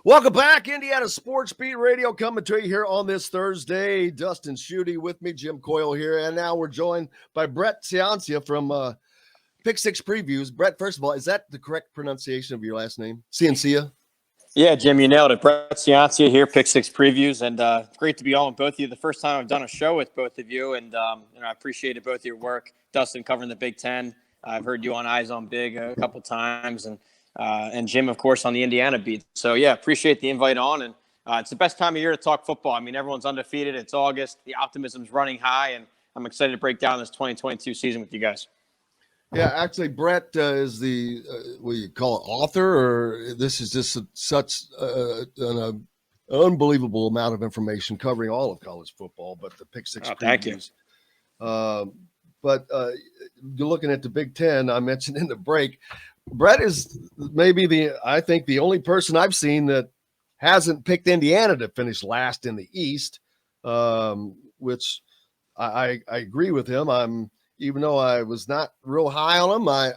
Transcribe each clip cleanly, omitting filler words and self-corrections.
Welcome back, Indiana Sports Beat Radio, coming to you here on this Thursday. Dustin Schutte with me, Jim Coyle here, and now we're joined by Brett Ciancia from Pick Six Previews. Brett, first of all, is that the correct pronunciation of your last name? Ciancia? Yeah, Jim, you nailed it. Brett Ciancia here, Pick Six Previews, and great to be on with both of you. The first time I've done a show with both of you, and I appreciated both your work. Dustin covering the Big Ten. I've heard you on Eyes on Big a couple times, and Jim, of course, on the Indiana beat. So, yeah, appreciate the invite on. And it's the best time of year to talk football. I mean, everyone's undefeated. It's August. The optimism's running high, and I'm excited to break down this 2022 season with you guys. Yeah, actually, Brett is the, what do you call it, author, or this is just such an unbelievable amount of information covering all of college football, but the Pick Six Previews. Thank you. But you're looking at the Big Ten, I mentioned in the break, Brett is maybe I think the only person I've seen that hasn't picked Indiana to finish last in the East, which I agree with him. Even though I was not real high on them, I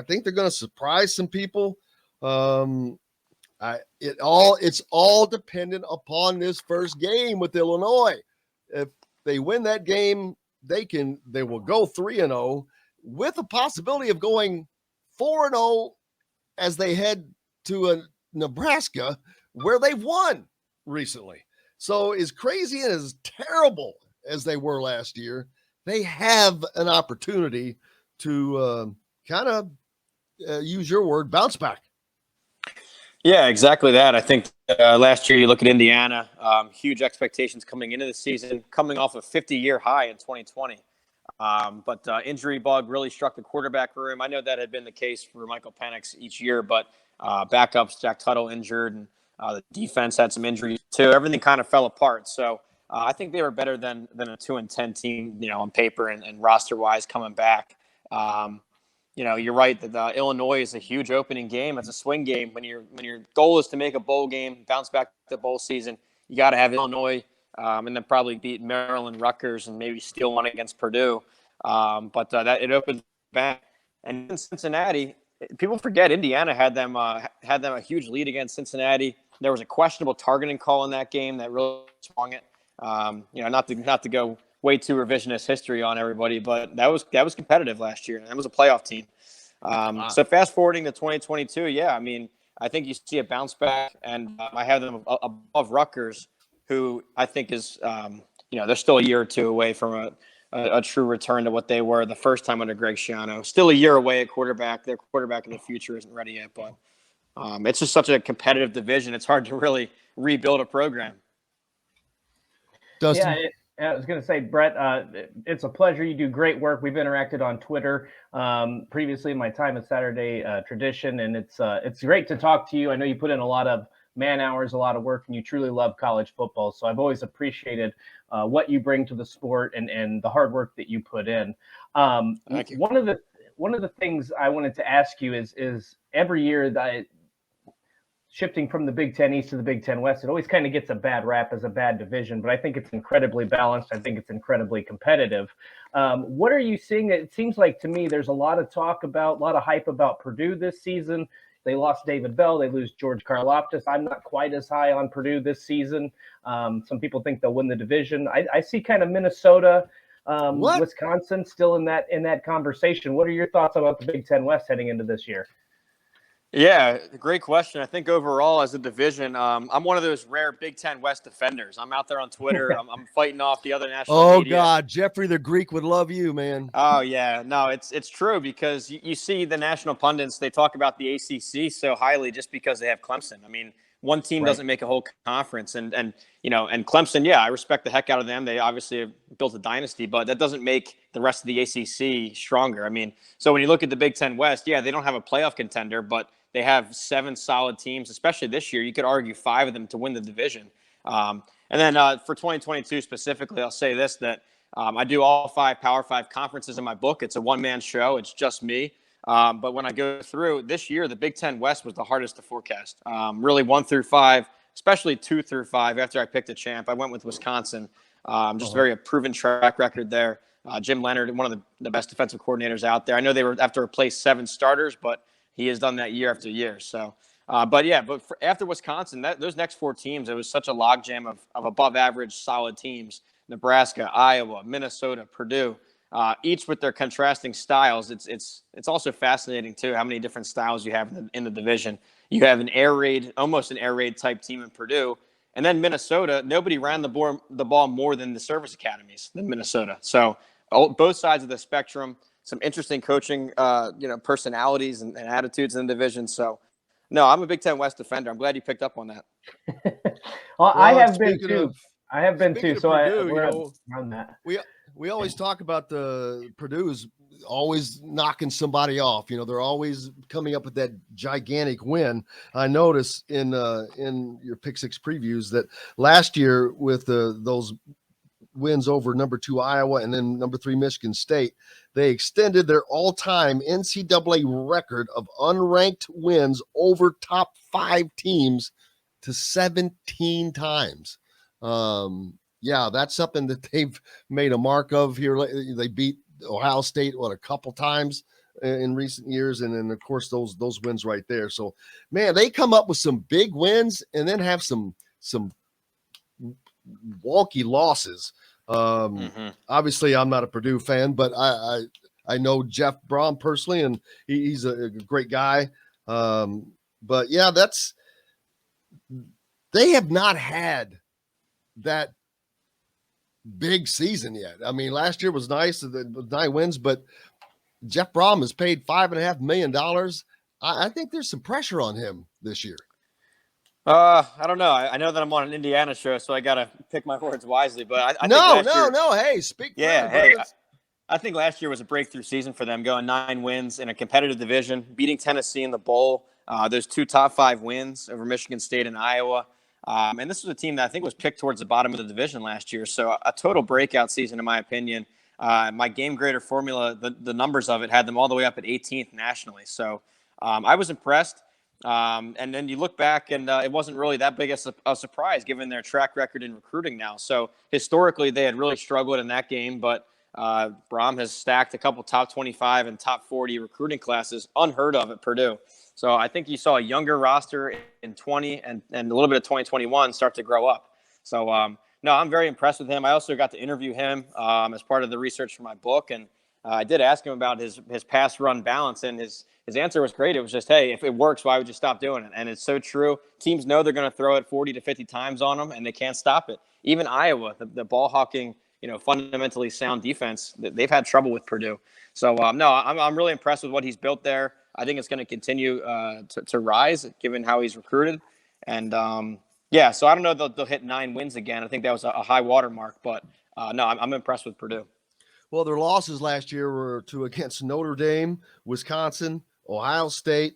think they're going to surprise some people. It's all dependent upon this first game with Illinois. If they win that game, they will go 3-0 with a possibility of going 4-0 as they head to Nebraska, where they've won recently. So as crazy and as terrible as they were last year, they have an opportunity to kind of use your word, bounce back. Yeah, exactly that. I think last year you look at Indiana, huge expectations coming into the season, coming off a 50-year high in 2020. But injury bug really struck the quarterback room. I know that had been the case for Michael Penix each year, but backups, Jack Tuttle injured, and the defense had some injuries too. Everything kind of fell apart. So I think they were better than a 2-10 team, on paper and roster-wise coming back. You're right that Illinois is a huge opening game. It's a swing game. When your goal is to make a bowl game, bounce back to the bowl season, you got to have Illinois and then probably beat Maryland, Rutgers, and maybe steal one against Purdue. But that it opened back. And in Cincinnati, people forget Indiana had them a huge lead against Cincinnati. There was a questionable targeting call in that game that really swung it. Not to go way too revisionist history on everybody, but that was competitive last year. That was a playoff team. So fast forwarding to 2022, yeah, I mean, I think you see a bounce back, and I have them above Rutgers, who I think is, they're still a year or two away from a true return to what they were the first time under Greg Schiano. Still a year away at quarterback. Their quarterback of the future isn't ready yet, but it's just such a competitive division. It's hard to really rebuild a program. Dustin? Yeah, I was going to say, Brett, it's a pleasure. You do great work. We've interacted on Twitter previously in my time at Saturday Tradition, and it's great to talk to you. I know you put in a lot of man hours, a lot of work, and you truly love college football. So I've always appreciated what you bring to the sport and the hard work that you put in. Thank you. One of the things I wanted to ask you is every year that shifting from the Big Ten East to the Big Ten West, it always kind of gets a bad rap as a bad division, but I think it's incredibly balanced. I think it's incredibly competitive. What are you seeing? It seems like to me there's a lot of hype about Purdue this season. They lost David Bell. They lose George Karlaftis. I'm not quite as high on Purdue this season. Some people think they'll win the division. I see kind of Minnesota, Wisconsin still in that conversation. What are your thoughts about the Big Ten West heading into this year? Yeah, great question. I think overall as a division, I'm one of those rare Big Ten West defenders. I'm out there on Twitter. I'm fighting off the other national media. God, Jeffrey the Greek would love you, man. Oh, yeah. No, it's true because you see the national pundits, they talk about the ACC so highly just because they have Clemson. I mean, one team doesn't make a whole conference. And Clemson, yeah, I respect the heck out of them. They obviously have built a dynasty, but that doesn't make the rest of the ACC stronger. I mean, so when you look at the Big Ten West, yeah, they don't have a playoff contender, but they have 7 solid teams, especially this year. You could argue 5 of them to win the division. And then for 2022 specifically, I'll say this, that I do all 5 Power 5 conferences in my book. It's a one-man show. It's just me. But when I go through this year, the Big Ten West was the hardest to forecast. Really 1 through 5, especially 2 through 5. After I picked a champ, I went with Wisconsin. Just very a proven track record there. Jim Leonard, one of the best defensive coordinators out there. I know they were have to replace 7 starters, but he has done that year after year. So But after Wisconsin, those next 4 teams, it was such a logjam of above average solid teams: Nebraska, Iowa, Minnesota, Purdue, each with their contrasting styles. It's also fascinating too how many different styles you have in the division. You have almost an air raid type team in Purdue, and then Minnesota. Nobody ran the ball more than the service academies than Minnesota. So both sides of the spectrum, some interesting coaching, personalities and attitudes in the division. So. No, I'm a Big Ten West defender. I'm glad you picked up on that. Well, I have been speaking too. of- I have been Speaking too. of So Purdue, we're on that. we always talk about the Purdue's always knocking somebody off. They're always coming up with that gigantic win. I noticed in your Pick Six previews that last year with those wins over number 2 Iowa and then number 3 Michigan State, they extended their all-time NCAA record of unranked wins over top 5 teams to 17 times. That's something that they've made a mark of here. They beat Ohio State a couple times in recent years, and then of course those wins right there. So, man, they come up with some big wins and then have some wonky losses. Obviously, I'm not a Purdue fan, but I know Jeff Brom personally, and he's a great guy. But yeah, they have not had that big season yet. I mean, last year was nice, the 9 wins, but Jeff Brom has paid $5.5 million. I think there's some pressure on him this year. I don't know. I know that I'm on an Indiana show, so I got to pick my words wisely. But I think last year, no. Hey, speak. Yeah, hey, I think last year was a breakthrough season for them, going 9 wins in a competitive division, beating Tennessee in the bowl. Those 2 top 5 wins over Michigan State and Iowa. And this was a team that I think was picked towards the bottom of the division last year. So a total breakout season, in my opinion. My game grader formula, the numbers of it had them all the way up at 18th nationally. So I was impressed. And then you look back, and it wasn't really that big a surprise given their track record in recruiting now. So historically, they had really struggled in that game, but Brom has stacked a couple top 25 and top 40 recruiting classes, unheard of at Purdue. So I think you saw a younger roster in 20 and a little bit of 2021 start to grow up. So, no, I'm very impressed with him. I also got to interview him as part of the research for my book, and I did ask him about his pass run balance, and his answer was great. It was just, hey, if it works, why would you stop doing it? And it's so true. Teams know they're going to throw it 40 to 50 times on them, and they can't stop it. Even Iowa, the ball hawking, fundamentally sound defense, they've had trouble with Purdue. So, no, I'm really impressed with what he's built there. I think it's going to continue to rise given how he's recruited. And, so I don't know they'll hit 9 wins again. I think that was a high water mark. But, no, I'm impressed with Purdue. Well, their losses last year were against Notre Dame, Wisconsin, Ohio State,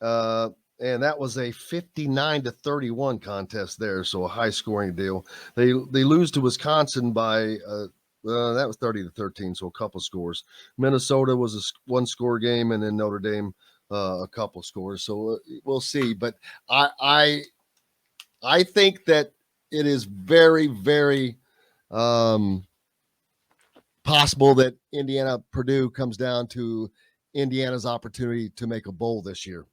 and that was a 59-31 contest there, so a high-scoring deal. They lose to Wisconsin by that was 30-13, so a couple scores. Minnesota was a 1-score game, and then Notre Dame a couple scores. So we'll see. But I think that it is very, very possible that Purdue comes down to Indiana's opportunity to make a bowl this year.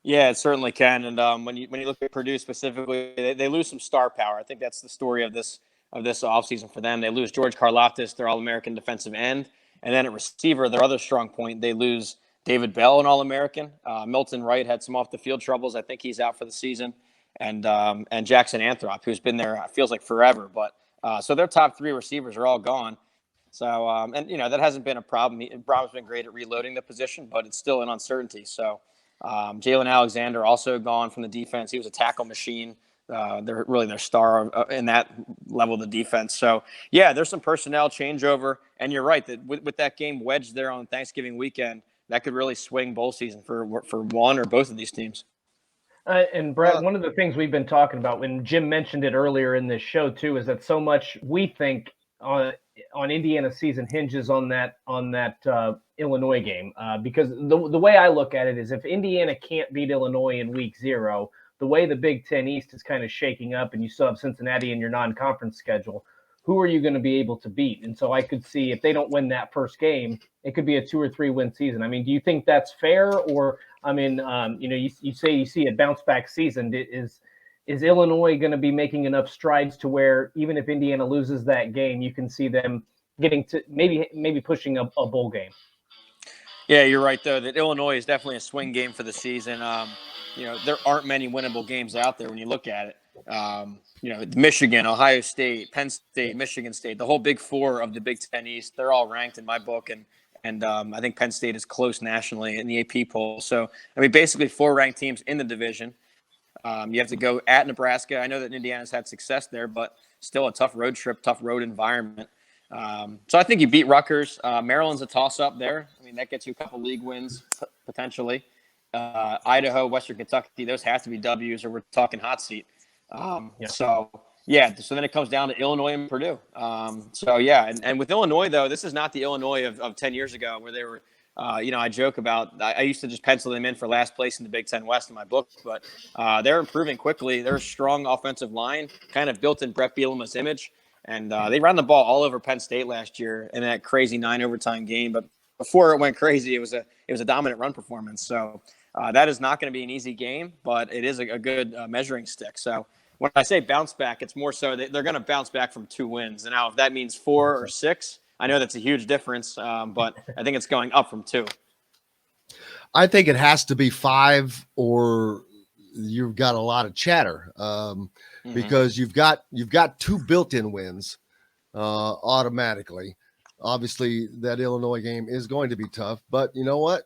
Yeah, it certainly can. And when you look at Purdue specifically, they lose some star power. I think that's the story of this offseason for them. They lose George Karlaftis, their All-American defensive end, and then at receiver, their other strong point, they lose David Bell, an All-American. Milton Wright had some off-the-field troubles. I think he's out for the season, and Jackson Anthrop, who's been there feels like forever. But so their top 3 receivers are all gone. So that hasn't been a problem. Brom's been great at reloading the position, but it's still an uncertainty. So. Jalen Alexander also gone from the defense. He was a tackle machine. They're really their star in that level of the defense. So, yeah, there's some personnel changeover. And you're right that with that game wedged there on Thanksgiving weekend, that could really swing bowl season for one or both of these teams. And Brett, one of the things we've been talking about when Jim mentioned it earlier in this show too is that so much we think on Indiana's season hinges on that Illinois game because the way I look at it is if Indiana can't beat Illinois in week 0, the way the Big Ten East is kind of shaking up, and you still have Cincinnati in your non-conference schedule, who are you going to be able to beat? And so I could see if they don't win that first game, it could be a 2 or 3 win season. I mean, do you think that's fair? Or, I mean, you say you see a bounce back season. Is Illinois going to be making enough strides to where even if Indiana loses that game, you can see them getting to maybe pushing a bowl game? Yeah, you're right, though, that Illinois is definitely a swing game for the season. There aren't many winnable games out there when you look at it. Michigan, Ohio State, Penn State, Michigan State, the whole Big Four of the Big Ten East, they're all ranked in my book. And I think Penn State is close nationally in the AP poll. So, I mean, basically 4 ranked teams in the division. You have to go at Nebraska. I know that Indiana's had success there, but still a tough road trip, tough road environment. So I think you beat Rutgers. Maryland's a toss-up there. I mean, that gets you a couple league wins potentially. Idaho, Western Kentucky, those have to be W's, or we're talking hot seat. So then it comes down to Illinois and Purdue. And with Illinois, though, this is not the Illinois of 10 years ago where they were, I joke about, I used to just pencil them in for last place in the Big Ten West in my book, but they're improving quickly. They're a strong offensive line, kind of built in Brett Bielema's image. And they ran the ball all over Penn State last year in that crazy 9 overtime game. But before it went crazy, it was a dominant run performance. So that is not going to be an easy game, but it is a good measuring stick. So when I say bounce back, it's more so that they're going to bounce back from 2 wins. And now if that means 4 or 6, I know that's a huge difference, but I think it's going up from 2. I think it has to be 5 or you've got a lot of chatter. Because you've got 2 built-in wins automatically. Obviously, that Illinois game is going to be tough, but you know what?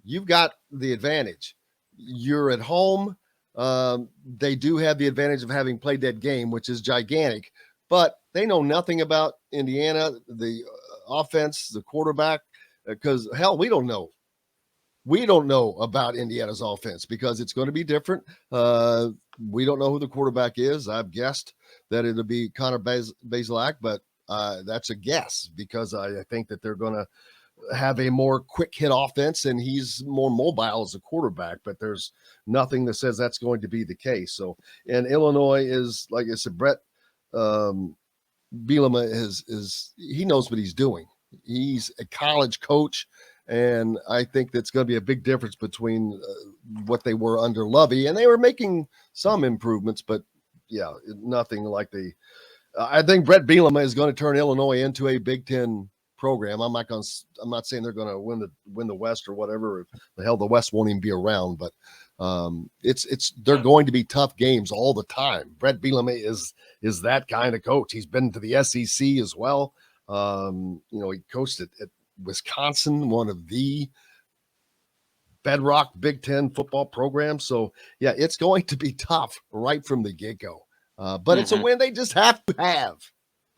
You've got the advantage. You're at home. They do have the advantage of having played that game, which is gigantic, but they know nothing about Indiana, the offense, the quarterback, because hell, we don't know. We don't know about Indiana's offense because it's going to be different. We don't know who the quarterback is. I've guessed that it'll be Connor Bazelak, but that's a guess because I think that they're going to have a more quick hit offense and he's more mobile as a quarterback, but there's nothing that says that's going to be the case. So, and Illinois is, like I said, Brett Bielema he knows what he's doing. He's a college coach. And I think that's going to be a big difference between what they were under Lovey. And they were making some improvements, but yeah, nothing like I think Brett Bielema is going to turn Illinois into a Big Ten program. I'm not saying they're going to win the West or whatever. The hell, the West won't even be around, but they're going to be tough games all the time. Brett Bielema is that kind of coach. He's been to the SEC as well. He coached at Wisconsin, one of the bedrock Big Ten football programs. So, yeah, it's going to be tough right from the get-go. But it's a win they just have to have,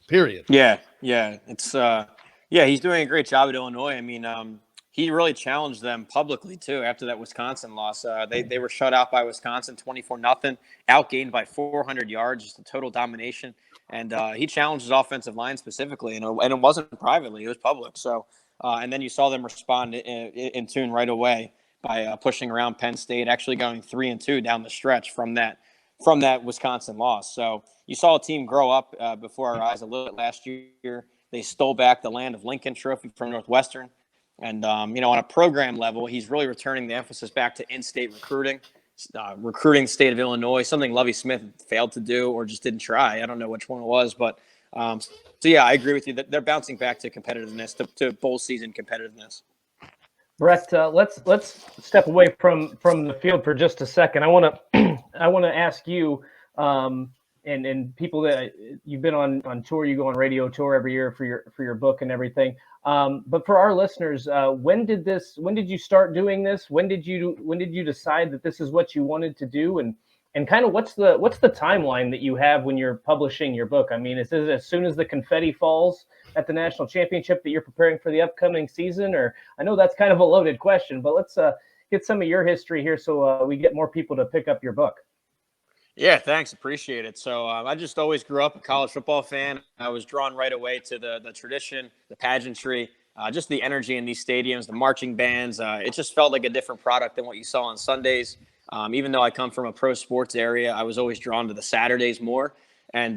period. Yeah. It's he's doing a great job at Illinois. I mean, he really challenged them publicly, too, after that Wisconsin loss. They were shut out by Wisconsin 24-0, outgained by 400 yards, just a total domination. And he challenged his offensive line specifically, and it wasn't privately. It was public. So, and then you saw them respond in tune right away by pushing around Penn State, actually going 3-2 down the stretch from that Wisconsin loss. So you saw a team grow up before our eyes a little bit last year. They stole back the Land of Lincoln trophy from Northwestern. And, on a program level, he's really returning the emphasis back to in-state recruiting the state of Illinois, something Lovie Smith failed to do or just didn't try. I don't know which one it was, but I agree with you that they're bouncing back to competitiveness, to bowl season competitiveness. Brett, let's step away from the field for just a second. I want to ask you, and people that you've been on tour, you go on radio tour every year for your book and everything. But for our listeners, when did you start doing this? When did you decide that this is what you wanted to do? And kind of what's the timeline that you have when you're publishing your book? I mean, is it as soon as the confetti falls at the national championship that you're preparing for the upcoming season? Or I know that's kind of a loaded question, but let's get some of your history here so we get more people to pick up your book. Yeah, thanks. Appreciate it. So I just always grew up a college football fan. I was drawn right away to the tradition, the pageantry, just the energy in these stadiums, the marching bands. It just felt like a different product than what you saw on Sundays. Even though I come from a pro sports area, I was always drawn to the Saturdays more. And,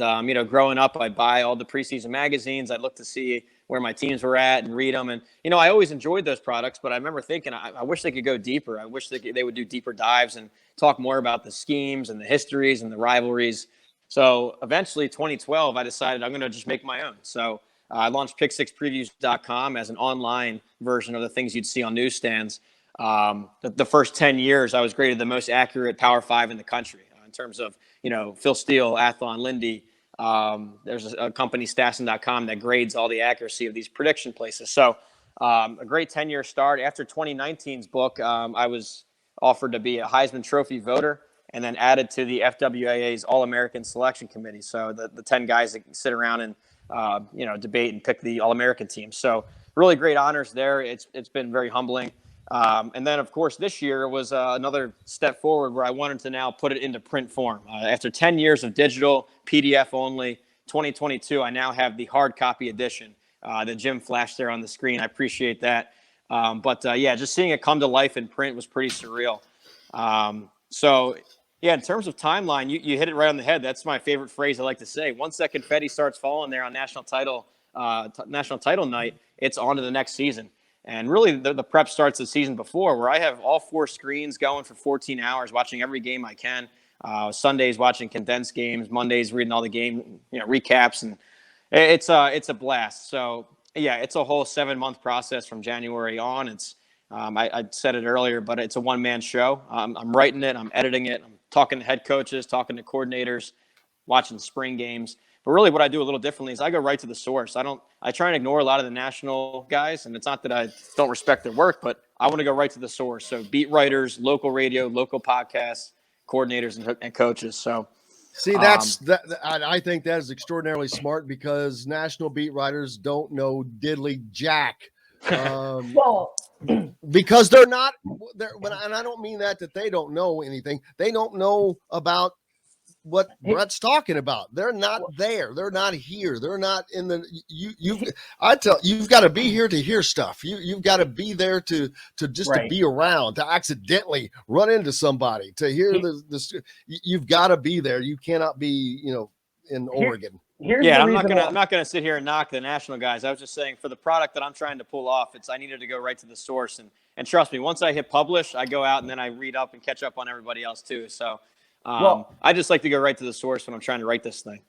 growing up, I'd buy all the preseason magazines. I'd look to see where my teams were at and read them. And, I always enjoyed those products, but I remember thinking, I wish they could go deeper. I wish they would do deeper dives and talk more about the schemes and the histories and the rivalries. So eventually 2012, I decided I'm going to just make my own. So I launched pick6previews.com as an online version of the things you'd see on newsstands. The first 10 years, I was graded the most accurate Power 5 in the country in terms of, Phil Steele, Athlon, Lindy. There's a company, Stasson.com, that grades all the accuracy of these prediction places. So a great 10-year start. After 2019's book, I was offered to be a Heisman Trophy voter and then added to the FWAA's All-American Selection Committee. So the 10 guys that sit around and, debate and pick the All-American team. So really great honors there. It's been very humbling. And then, of course, this year was another step forward where I wanted to now put it into print form. After 10 years of digital, PDF only, 2022, I now have the hard copy edition that Jim flashed there on the screen. I appreciate that. But just seeing it come to life in print was pretty surreal. In terms of timeline, you hit it right on the head. That's my favorite phrase I like to say. Once that confetti starts falling there on national title night, it's on to the next season. And really, the prep starts the season before, where I have all 4 screens going for 14 hours, watching every game I can. Sundays watching condensed games, Mondays reading all the game recaps, and it's a blast. So it's a whole 7-month process from January on. It's I said it earlier, but it's a one-man show. I'm writing it, I'm editing it, I'm talking to head coaches, talking to coordinators, watching spring games. But really what I do a little differently is I go right to the source. I try and ignore a lot of the national guys, and it's not that I don't respect their work, but I want to go right to the source. So beat writers, local radio, local podcasts, coordinators, and coaches. So see, I think that is extraordinarily smart because national beat writers don't know diddly jack. Because they're not there, and I don't mean that they don't know anything. They don't know about what Brett's talking about. They're not there. They're not here. They're not in the you've got to be here to hear stuff. You've got to be there to be around, to accidentally run into somebody, to hear you've got to be there. You cannot be, in Oregon. I'm not gonna sit here and knock the national guys. I was just saying for the product that I'm trying to pull off, I needed to go right to the source. And trust me, once I hit publish, I go out and then I read up and catch up on everybody else too. So I just like to go right to the source when I'm trying to write this thing.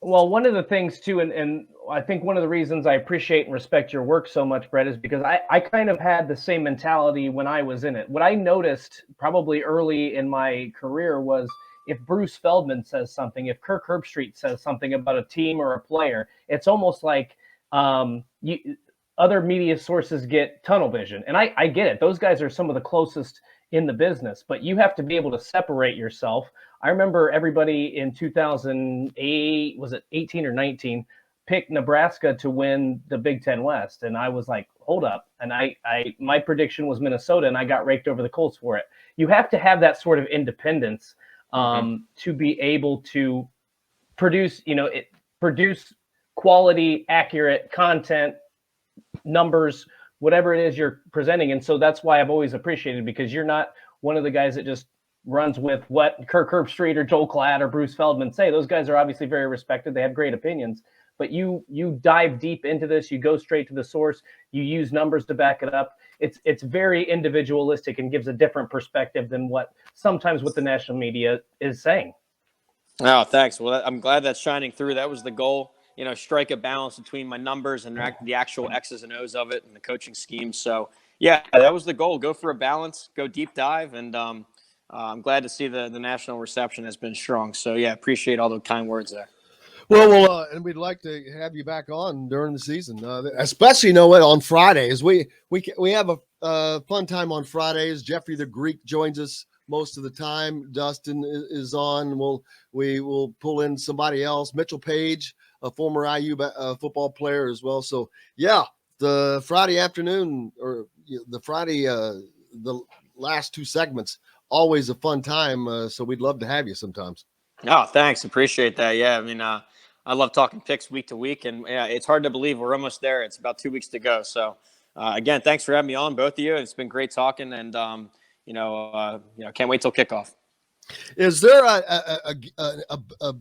Well, one of the things too, and I think one of the reasons I appreciate and respect your work so much, Brett, is because I kind of had the same mentality when I was in it. What I noticed probably early in my career was if Bruce Feldman says something, if Kirk Herbstreit says something about a team or a player, it's almost like other media sources get tunnel vision. And I get it. Those guys are some of the closest in the business, but you have to be able to separate yourself. I remember everybody in 2008, was it 18 or 19, picked Nebraska to win the Big Ten West. And I was like, hold up. And my prediction was Minnesota, and I got raked over the coals for it. You have to have that sort of independence to be able to produce, produce quality, accurate content, numbers, whatever it is you're presenting. And so that's why I've always appreciated, because you're not one of the guys that just runs with what Kirk Herbstreit or Joel Klatt or Bruce Feldman say. Those guys are obviously very respected. They have great opinions, but you dive deep into this. You go straight to the source. You use numbers to back it up. It's very individualistic and gives a different perspective than what the national media is saying. Oh, thanks. Well, I'm glad that's shining through. That was the goal. Strike a balance between my numbers and the actual X's and O's of it and the coaching scheme. So, that was the goal. Go for a balance, go deep dive. And I'm glad to see the national reception has been strong. So, appreciate all the kind words there. Well, and we'd like to have you back on during the season, especially, on Fridays. We have a fun time on Fridays. Jeffrey the Greek joins us most of the time. Dustin is on. We will pull in somebody else. Mitchell Page, a former IU football player as well. So the Friday afternoon or the Friday, the last 2 segments, always a fun time. So we'd love to have you sometimes. Oh, thanks. Appreciate that. Yeah. I mean, I love talking picks week to week, and it's hard to believe we're almost there. It's about 2 weeks to go. So again, thanks for having me on, both of you. It's been great talking, and can't wait till kickoff. Is there a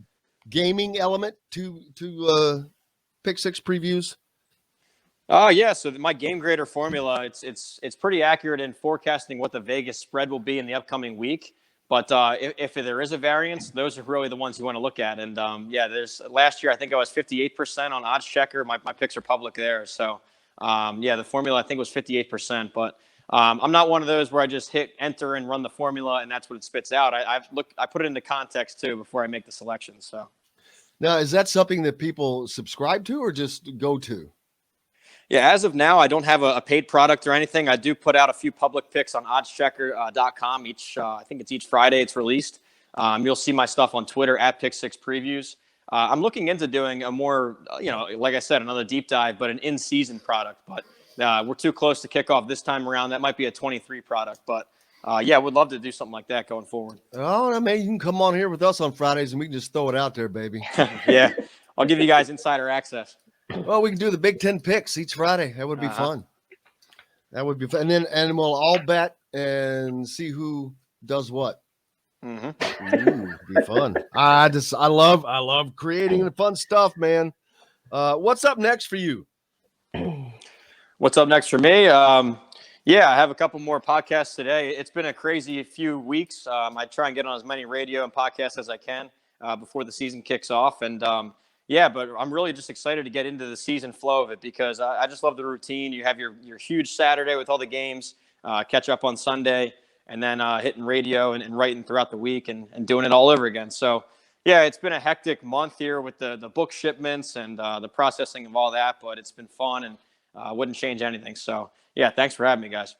gaming element to Pick Six previews? Oh yeah, so my game grader formula, it's pretty accurate in forecasting what the Vegas spread will be in the upcoming week. But if there is a variance, those are really the ones you want to look at. And there's last year I think I was 58% on Odds Checker. My picks are public there, so the formula I think was 58%. But I'm not one of those where I just hit enter and run the formula and that's what it spits out. I put it into context too before I make the selection. So Now, is that something that people subscribe to or just go to? Yeah, as of now, I don't have a paid product or anything. I do put out a few public picks on oddschecker.com. I think it's each Friday it's released. You'll see my stuff on Twitter at Pick6Previews. I'm looking into doing a more, like I said, another deep dive, but an in-season product. But we're too close to kickoff this time around. That might be a 23 product. But, would love to do something like that going forward. Oh, I mean, you can come on here with us on Fridays and we can just throw it out there, baby. Yeah, I'll give you guys insider access. Well, we can do the Big Ten picks each Friday. That would be fun. That would be fun. And we'll all bet and see who does what. Mm-hmm. Ooh, be fun. I love creating the fun stuff, man. What's up next for you? What's up next for me? I have a couple more podcasts today. It's been a crazy few weeks. I try and get on as many radio and podcasts as I can before the season kicks off. And but I'm really just excited to get into the season flow of it because I just love the routine. You have your huge Saturday with all the games, catch up on Sunday, and then hitting radio and writing throughout the week and doing it all over again. So, it's been a hectic month here with the book shipments and the processing of all that, but it's been fun and wouldn't change anything. So, thanks for having me, guys.